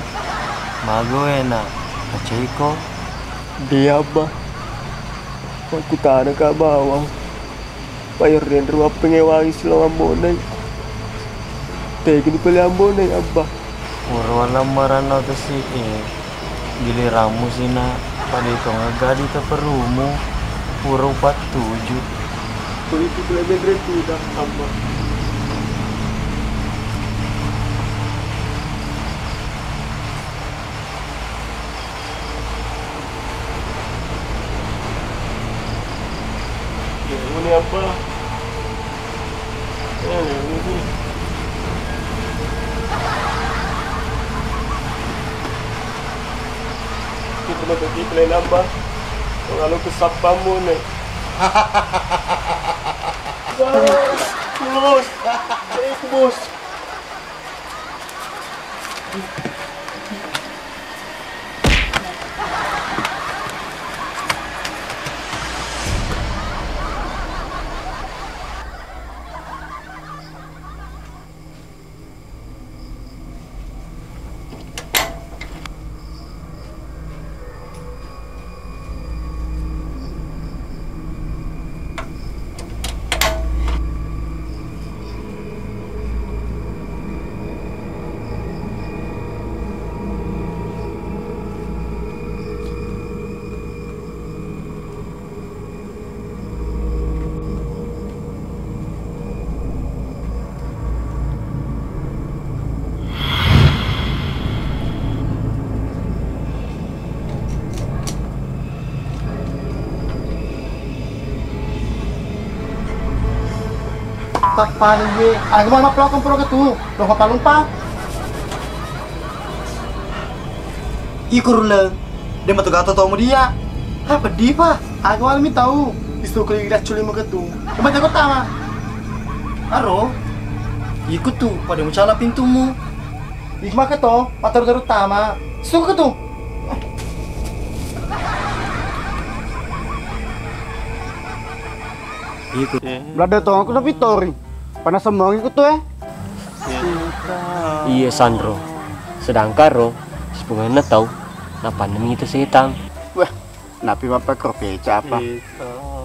Mago enak. Kaceko. Dia Abah. Aku tanah ke bawah. Bayar dan ruang pengewangi silang ambonai. Tegin peli ambonai Abah. Urwan lamaran atau si giliramu sina pada itu ngagadi teperumu pura 47. Politik lebih dari tidak Abah. Ini apa? Ini. Kita mau pergi ke nambah. Kalau kesapamu nih. Bos, bos. Tak paling gue, aku mau pelakon pro ketu, lo apa lupa? Ikur le, dia mau gato tau mau dia. Apa dia pak? Aku alami tahu, isu keliling culi mau ketu. Tempat aku tahu. Aro, ikut tuh pada mau cala pintumu. Ikma keto, patar utama, suka ketu. Ikut. Belada tuh aku tapi tori. Panas semua ikut tuh Iya Sandro. Sedangkan Ro, sebenarnya tahu napa nemi itu setan. Wah, napi bapak kerpeca apa?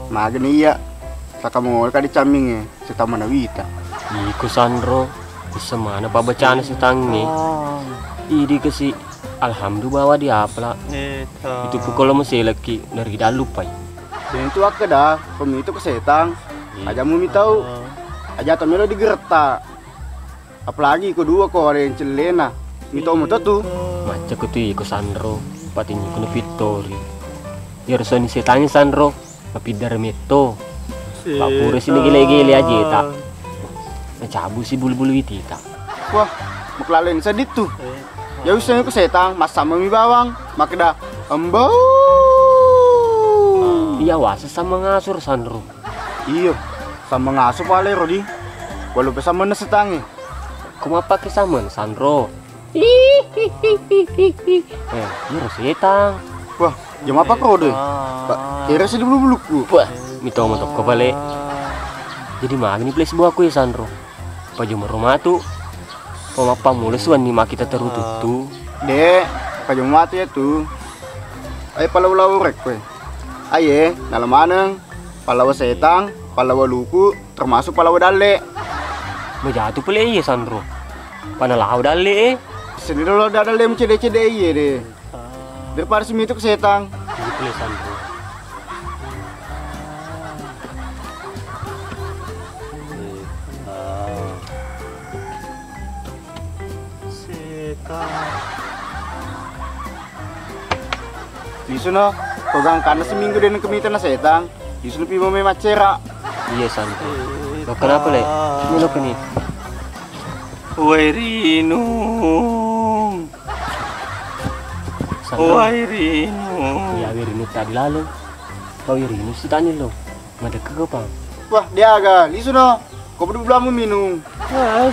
Magen iya. Saka mau kadi caming seta mana wita. Iku Sandro, semana pak bacaan setang nih. Idi kesi alhamdulillah bawa dia apa lah. Itu pukul masih lagi dari dalu pai. Dan itu aku dah, pemitu kesetang. Aja mau tahu. Aja tamelo digerta. Apalagi kedua kok ada yang celena. Mito muto tuh. Macam ku tuh iku Sandro, patinya ku Victory. Ya resoni setanya Sandro, tapi darmito. Pak pura sini gile-gile aja tak. Nacabu si bulu-bulu itu tak. Wah, muklalen sedit tuh. Ya usahnya kesetang, mas sama mi bawang, makda embau. Iya wasa sama ngasur Sandro. Iya, sama ngasuh pale Rodi. Walau sama nesetangi. Kuma pakai sama Sandro. Iya setang. Wah, jam apa kau deh? Kira sih bulu-buluku. Wah, mito motok kau balik. Jadi mana nih place buahku ya Sandro. Pajum rumah tuh. Pemapa mulai suan nih kita terutut tuh. Dek, pajum mati ya tuh. Ayo palau-lau rek kue. Aye, dalam mana? Palawa setang, palawa luku, termasuk palawa dale. Majatuh pula iya Sandro. Panalau dale. Sini dulu dale mencede-cede iya deh. Daripada semi itu kesetang. Iya pula Sandro. Di sana, pegang karena seminggu dan kemitan setang. Di sana pi mau macera. Iya Sandro. Lo kenapa le? Ini lo kini. Wairinung. Wairinung. Ya Wirinu tadi lalu. Kau Wirinu sih tanya lo. Ada ke apa? Wah, dia agak. Di sana, kau berdua mau minum.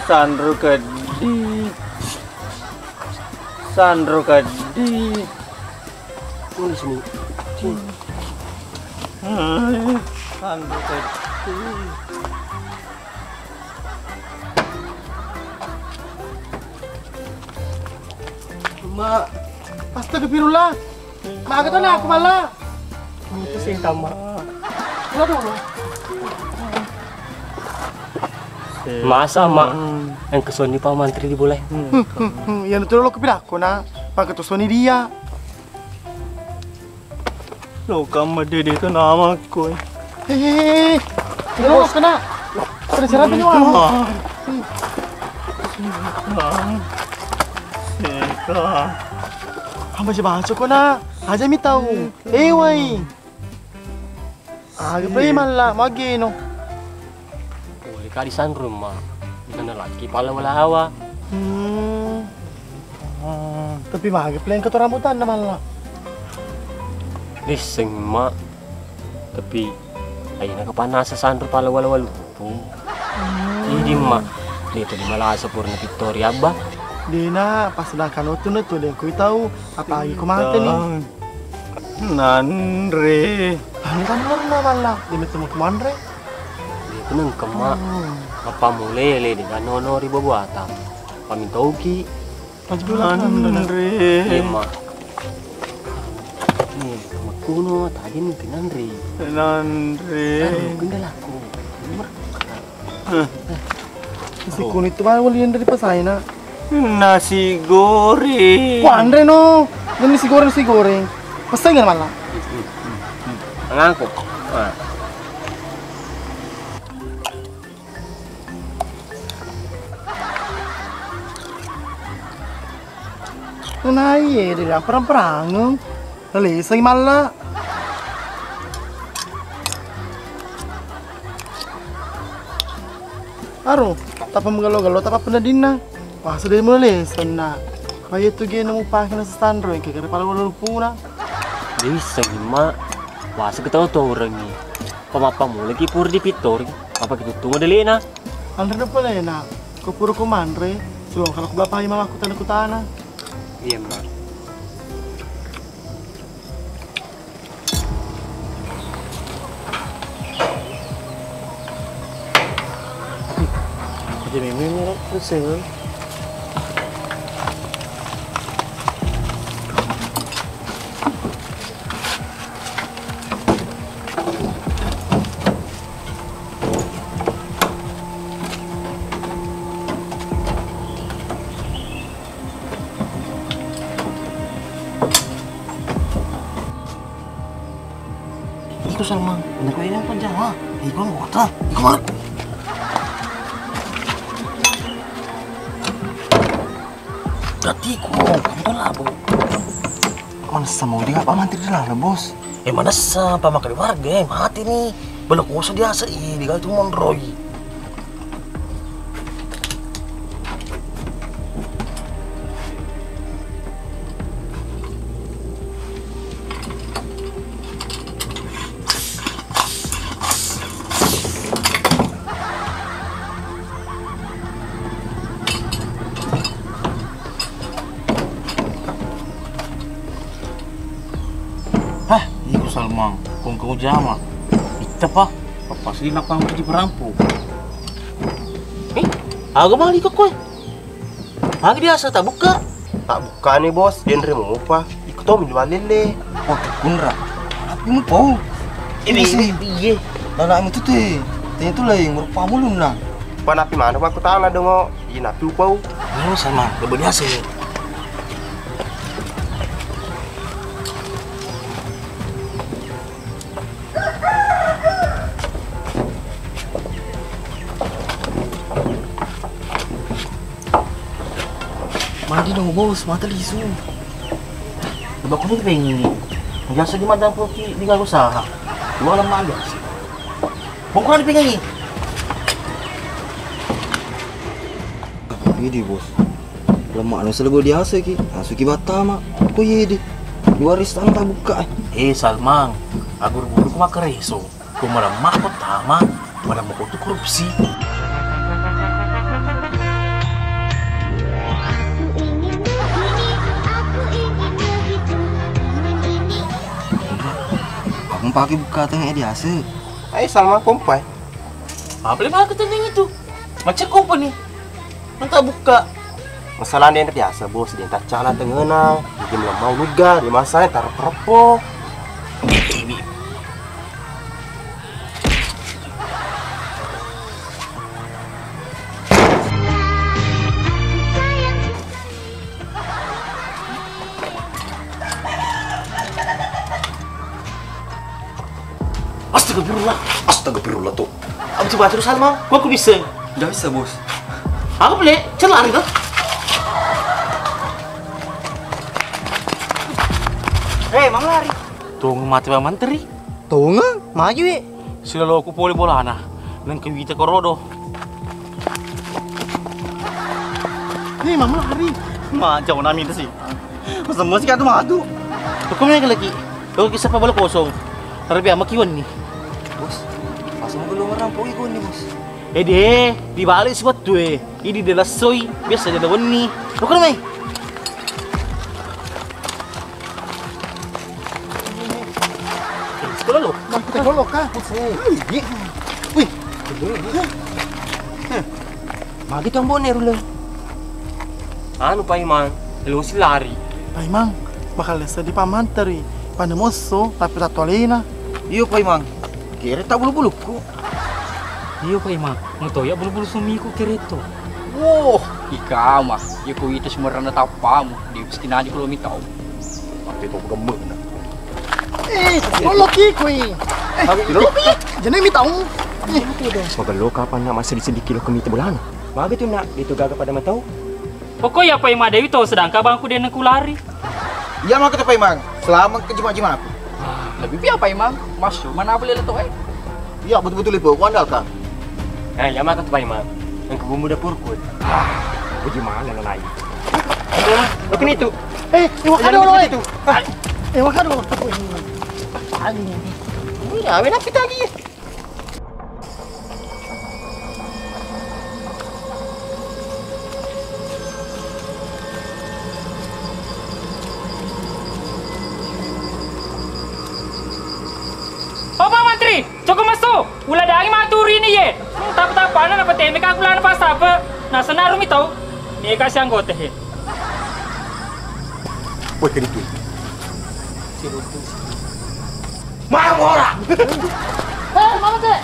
Sandro kadi. Sandro kadi. Ini sini. Mak, pasti kepirula. Mak kata nak aku malah. Itu sih tambah. Keluar dulu. Masa mak yang kesoni Pak Mantri diboleh? Yang itu lo kepira aku nak. Pak ketusoni dia. Lo kamu dede itu nama aku. Hehehe. Terus kena. Ada syarat ini wah. Hamba siya baso ko na. Aja mi tahu. Wai. Play man la magino. Boleh kali san rumah. Nana laki pala wala hawa. Tapi play ka to rambutan naman la. Liseng mak. Tapi ay nakapanasa san ro pala wala walupo. Hindi mak. Dito di malasa pur na Victoria ba? Di na, pas na kanoto na to, din ko tahu apa lagi kumate ni. Nandre. Ano kan naman la, di mo kumanre. Dito nang kama. Mapamulele di ganono ribo buata. Pamintogi. Nandre. Iya mak. Nih, magkuno tadi nih Nandre. Nandre. Kendalaku. Si kunit itu kan walian dari pasay na. Nasi goreng. Wah, Andre no. Ini nasi goreng. Pasay nga naman lang. Angako. Nanay, di lang perang-perang. Nalisay mala. Aro, tapa menggalo-galo, tapa penadin na. Wah, sudah mulai na. Kaya itu gaya nemu pakai nasi standro yang kira pala wala lupuna. Bisa mak. Wah, seketawa tuh orangnya. Pamapamu lagi pur di Pitor. Apa gitu tunggu dali na? Andre na pala na. Kau puro kumandre. So, kalau kubapahi mama aku tanah. Iya mak. Jadi memang pusing. Iko Salman, nak kau apa Jawa? Iko mau kata, iko mar. Berarti ko, kanto labo. Mana sama dia Pak Mantri dah lah bos. Mana sa pamakali warga mati nih. Belok usah dia asa di kali tu Monroy. Salmang, kung kau jama, kita pa, papasli na pang di perampu. Aga balik ko. Aga biasa tak buka. Tak buka nih bos, genre mau apa? Ikut om jual lele. Oh, kunra. Tapi mu pau. Ini sih. Iya. Nana itu teh. Tanya tu lah yang merupa mulun lah. Panapi mana aku tanah dong. Iya napi pau. Ini Salmang, kebiasa. Mandi dong bos, mata lisu. Diba ko nito pengen ni. Biasa di madang po di gago usaha. Dua lang manda. Kung ko na pengen ni. Ini bos. Lemak anu selalu dia asa ki. Asuki bata mak. Ko ye di. Dua ristan tak buka. Salmang, agur buru ko makareso. Kung malamah ko tama, malamah ko tu korupsi. Pakai buka tengah dia asa. Ayo Salma kompai. Apa boleh malah ketenang itu? Macam company. Mentah buka. Masalah dia biasa bos, dia tak cala tengenang, dia belum mau lugar, dia masalahnya taruh kerepo. Astagfirullah tuh. Abis coba terus Salma, kok aku bisa? Nggak bisa bos. Apa boleh? Celari tuh. Mang lari. Tunggu mati Pak Menteri. Tunggu, maju ya. Sudah lo aku boleh bola nah. Nang kewita korodo. Nih mama lari. Jauh nami itu sih. Semua sih kan tuh madu. Kau mana lagi? Kau kisah apa bola kosong? Terlebih sama kiwan nih. Bos, pasang belum orang pogi kau nih bos. Deh, di balik sebut tuh. Ini adalah soy, biasa jadi wani. Lo kan mai? Sekolah lo? Kita golok kah? Wih. Magi tuh ambon rule. Anu Pak Iman, lu si lari. Pak Imang, bakal desa di pamanteri. Panemoso, tapi tak tolena. Iya Pak Imang. Kira tak bulu-buluku. Iya Pak Imang, mau tahu ya bulu-bulu sumiku kereto. Wow, ika mah, ya kau itu semua rana tapamu, di pasti aja kalau mitau. Tapi kau gemuk nak. Golok kui. Golok ya? Jadi mitau. Semoga lo kapan nak masih sedikit lo kemita bulan. Magi tuh nak, itu gagap pada matau. Pokoknya Pak Imang Dewi tahu sedangkan bangku dia nak lari. Iya mak kata Pak Imang, selama kejima-jima aku. Lebih biar Pak Imang, masuk mana boleh letak Iya betul-betul ibu, aku andalkan. Ya mak kata Pak Iman, yang kebumbu dapur pun. Bagaimana lo lain? Lo kena itu. Wakan dulu itu. Wakan dulu. Ini awet apa kita lagi? Oh Pak Menteri, cukup masuk. Ulah dari maturi ni ye. Tapa-tapa apa teme ka kulan pas apa. Nah senar rumi tahu. Ni kasih anggota he. Woi kena itu. Mama Mama teh.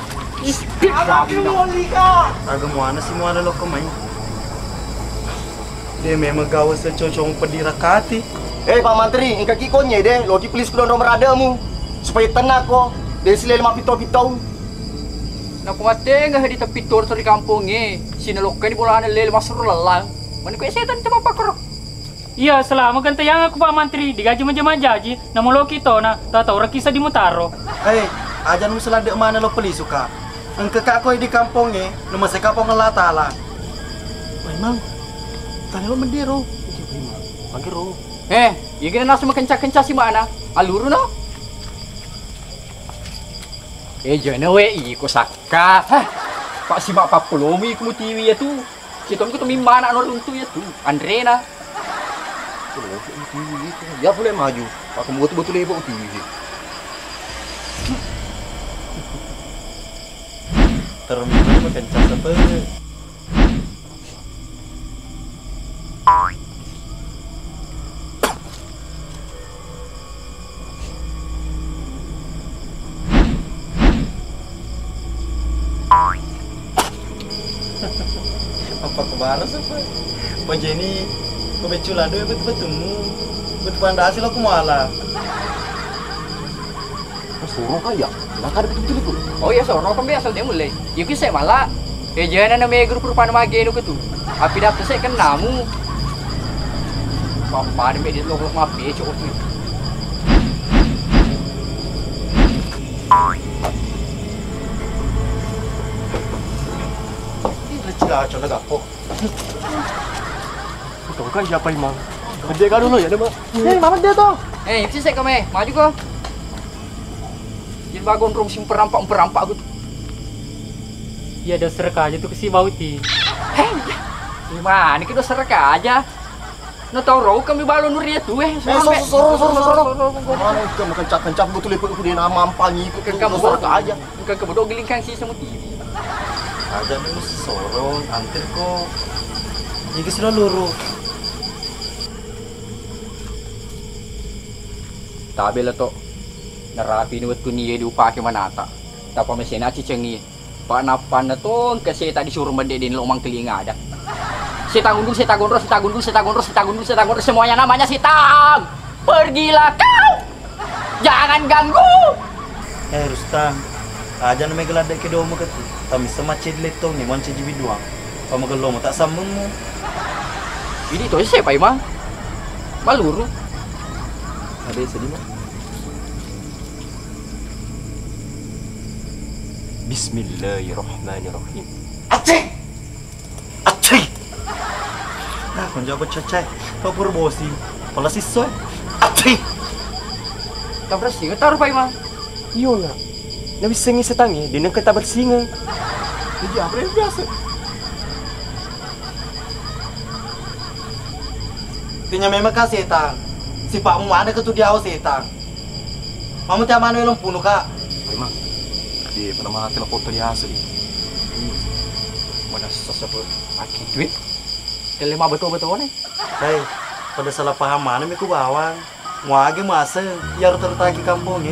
Agak mana sih mana lo kemain? Dia memang gawas secocong pedirakati. Pak Menteri, engkau kikonnya deh, logi please kudo nomor adamu supaya tenang kok. Dari sila lima pitau-pitau. Nak mati nggak di tepi tor di kampungnya. Sini lokai di bola lele masuk lelang. Mana kau setan cuma pakar. Iya, selama ganti yang aku Pak Menteri digaji macam jaji. Namun lo kita na, tak tahu rekisa di Mutaro. Ajan musala dek mana lo peli suka? Engke kak koi di kampungnya, nomor saya kampung ngelata lah. Memang, tadi lo mendiro. Mangkiro. Ya kena nasu kencah-kencah si mana? Aluru no? Jangan we, ko saka. Pak si mak papulomi ko TV ya tu. Kita ko tumimba na ano luntu ya tu. Andrena. Ya boleh maju. Aku mau betul-betul ibu TV. Terus makan cas apa? Apa kebaras apa? Pak Jenny, kebetulan dua betul-betul pandasi lo kumala. Suruh kaya, nakar betul itu. Oh ya soro kan biasa dia mulai. Ya kisah malah. Jangan na may grupo pa na mageno ko tu. Api dapat saya kan namu. Papa ni medit lo mapi cukup tu. Cila na gapo. Tahu kan siapa Imang? Dia kan dulu ya, dia Mama dia tu. Isi saya kami, maju ko. Jadi bagon rom sim perampak gitu. Iya dasar aja tuh ke si Bauti. Gimana? Ini kita serka aja. Na tahu raw kami balon nuria tu Sorong. Mana kamu kencap betul lipat dia nama ampangi ikut Kan kamu baru aja. Bukan kamu dong gelingkang sih sama TV. Aja nih mesti sorong, antir kok. Iki sudah luru. Tabe lah to. Narapi ni waktu ni dia upah ke mana tak. Tak apa mesin aci cengi. Pak napan na to kasi tadi disuruh mendedin lomang telinga ada. Setang gundul semuanya namanya Setang. Pergilah kau. Jangan ganggu. Rustam. Aja namanya geladek ke domo ke tu. Tapi sama cedlet tong ni manci jibi doang. Kamu gelomo tak sambung mu. Ini tu siapa imang? Maluru. Ada sedih mah. Bismillahirrahmanirrahim. Aceh. Nah, kau jawab cacai. Kau pura bosi. Kalau siswa. Aceh. Tak bersih ke taruh Pak Imam? Iyo lah. Na bisa ngisetangi, di nang kata bersinga. Jadi apa yang biasa? Tinya memang kasih Setang. Si Pak Mu ada ke tu dia Setang. Kamu tiap mana yang punuh kak? Memang. Dia pernah mati lah foto dia asli. Mana sesuatu pakai duit? Kelima betul-betul nih. Hei, pada salah paham mana miku bawang. Mau agi masa, ya harus tertaki kampung